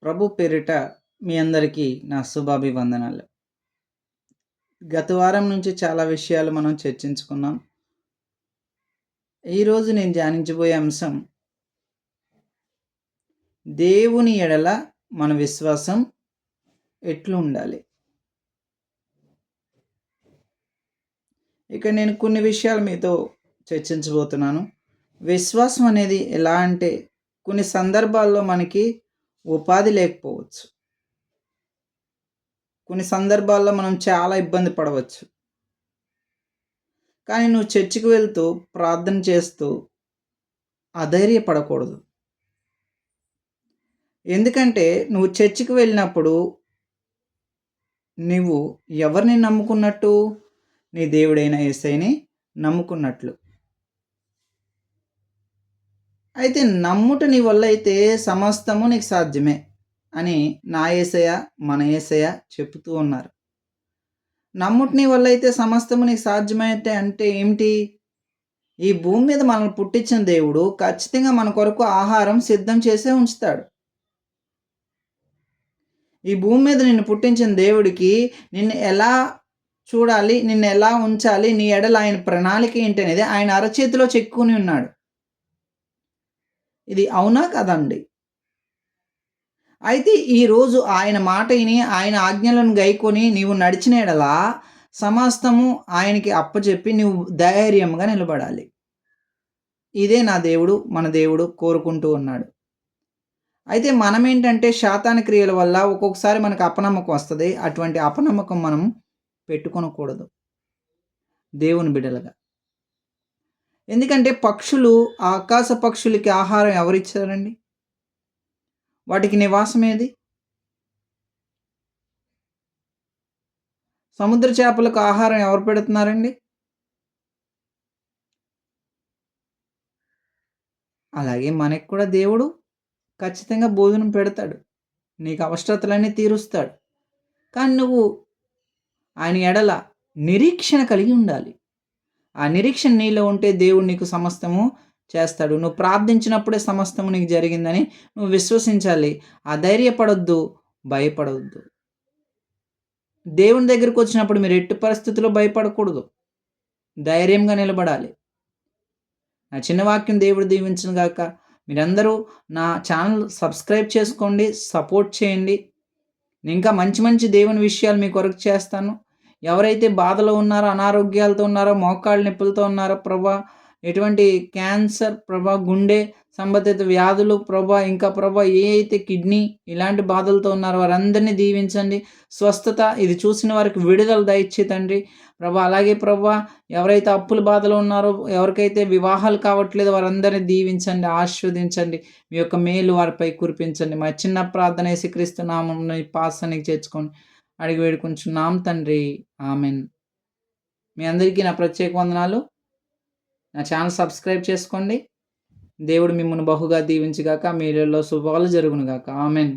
ప్రభు పేరిట మీ అందరికీ నా శుభాభివందనాలు. గత వారం నుంచి చాలా విషయాలు మనం చర్చించుకున్నాం. ఈరోజు నేను ధ్యానించబోయే అంశం దేవుని ఎడల మన విశ్వాసం ఎట్లుండాలి. ఇక నేను కొన్ని విషయాలు మీతో చర్చించబోతున్నాను. విశ్వాసం అనేది ఎలా అంటే కొన్ని సందర్భాల్లో మనకి ఉపాధి లేకపోవచ్చు. కొన్ని సందర్భాల్లో మనం చాలా ఇబ్బంది పడవచ్చు. కానీ నువ్వు చర్చికి వెళ్తూ ప్రార్థన చేస్తూ అధైర్యపడకూడదు. ఎందుకంటే నువ్వు చర్చికి వెళ్ళినప్పుడు నువ్వు ఎవరిని నమ్ముకున్నట్టు? నీ దేవుడైన యేసయ్యని నమ్ముకున్నట్లు. అయితే నమ్ముట నీ వల్ల అయితే సమస్తము నీకు సాధ్యమే అని నా యేసయ్య మన యేసయ్య చెప్తూ ఉన్నారు. నమ్ముట నీ వల్ల అయితే సమస్తము నీకు సాధ్యమైతే అంటే ఏమిటి? ఈ భూమి మీద మనల్ని పుట్టించిన దేవుడు ఖచ్చితంగా మన కొరకు ఆహారం సిద్ధం చేసే ఉంచుతాడు. ఈ భూమి మీద నిన్ను పుట్టించిన దేవుడికి నిన్ను ఎలా చూడాలి, నిన్ను ఎలా ఉంచాలి, నీ ఎడల ఆయన ప్రణాళిక ఏంటనేది ఆయన అరచేతిలో చెక్కుని ఉన్నాడు. ఇది అవునా కదండి? అయితే ఈరోజు ఆయన మాట విని ఆయన ఆజ్ఞలను గైకొని నీవు నడిచిన ఎడల సమస్తము ఆయనకి అప్పచెప్పి నువ్వు ధైర్యంగా నిలబడాలి. ఇదే నా దేవుడు మన దేవుడు కోరుకుంటూ ఉన్నాడు. అయితే మనమేంటంటే శాతాన క్రియల వల్ల ఒక్కొక్కసారి మనకు అపనమ్మకం వస్తుంది. అటువంటి అపనమ్మకం మనం పెట్టుకొనకూడదు దేవుని బిడ్డలుగా. ఎందుకంటే పక్షులు, ఆకాశ పక్షులకి ఆహారం ఎవరిచ్చారండి? వాటికి నివాసం ఏది? సముద్ర చేపలకు ఆహారం ఎవరు పెడుతున్నారండి? అలాగే మనకి కూడా దేవుడు ఖచ్చితంగా భోజనం పెడతాడు. నీకు అవసరతలన్నీ తీరుస్తాడు. కానీ నువ్వు ఆయన ఎడల నిరీక్షణ కలిగి ఉండాలి. ఆ నిరీక్షణ నీలో ఉంటే దేవుడు నీకు సమస్తము చేస్తాడు. నువ్వు ప్రార్థించినప్పుడే సమస్తము నీకు జరిగిందని నువ్వు విశ్వసించాలి. అధైర్యపడొద్దు, భయపడవద్దు. దేవుని దగ్గరికి వచ్చినప్పుడు మీరు ఎట్టి పరిస్థితుల్లో భయపడకూడదు. ధైర్యంగా నిలబడాలి. నా చిన్న వాక్యం దేవుడు దీవించును గాక. మీరందరూ నా ఛానల్ సబ్స్క్రైబ్ చేసుకోండి, సపోర్ట్ చేయండి. నేను ఇంకా మంచి మంచి దేవుని విషయాలు మీ కొరకు చేస్తాను. ఎవరైతే బాధలో ఉన్నారో, అనారోగ్యాలతో ఉన్నారో, మోకాళ్ళ నొప్పులతో ఉన్నారో ప్రభా, ఎటువంటి క్యాన్సర్ ప్రభా, గుండె సంబంధిత వ్యాధులు ప్రభా, ఇంకా ప్రభా ఏ అయితే కిడ్నీ ఇలాంటి బాధలతో ఉన్నారో వారందరినీ దీవించండి. స్వస్థత ఇది చూసిన వారికి విడుదల దయచేయి తండ్రి ప్రభా. అలాగే ప్రభా ఎవరైతే అప్పుల బాధలో ఉన్నారో, ఎవరికైతే వివాహాలు కావట్లేదో వారందరినీ దీవించండి, ఆశీర్వదించండి. మీ యొక్క మేలు వారిపై కురిపించండి. మా చిన్న ప్రార్థన యేసుక్రీస్తు నామమున ఈ పాసానికి చేర్చుకొని అడిగి వేడుకుంటున్నాం తండ్రి, ఆమెన్. మీ అందరికీ నా ప్రత్యేక వందనాలు. నా ఛానల్ సబ్స్క్రైబ్ చేసుకోండి. దేవుడు మిమ్మల్ని బహుగా దీవించుగాక. మీలో శుభాలు జరుగునుగాక. ఆమెన్.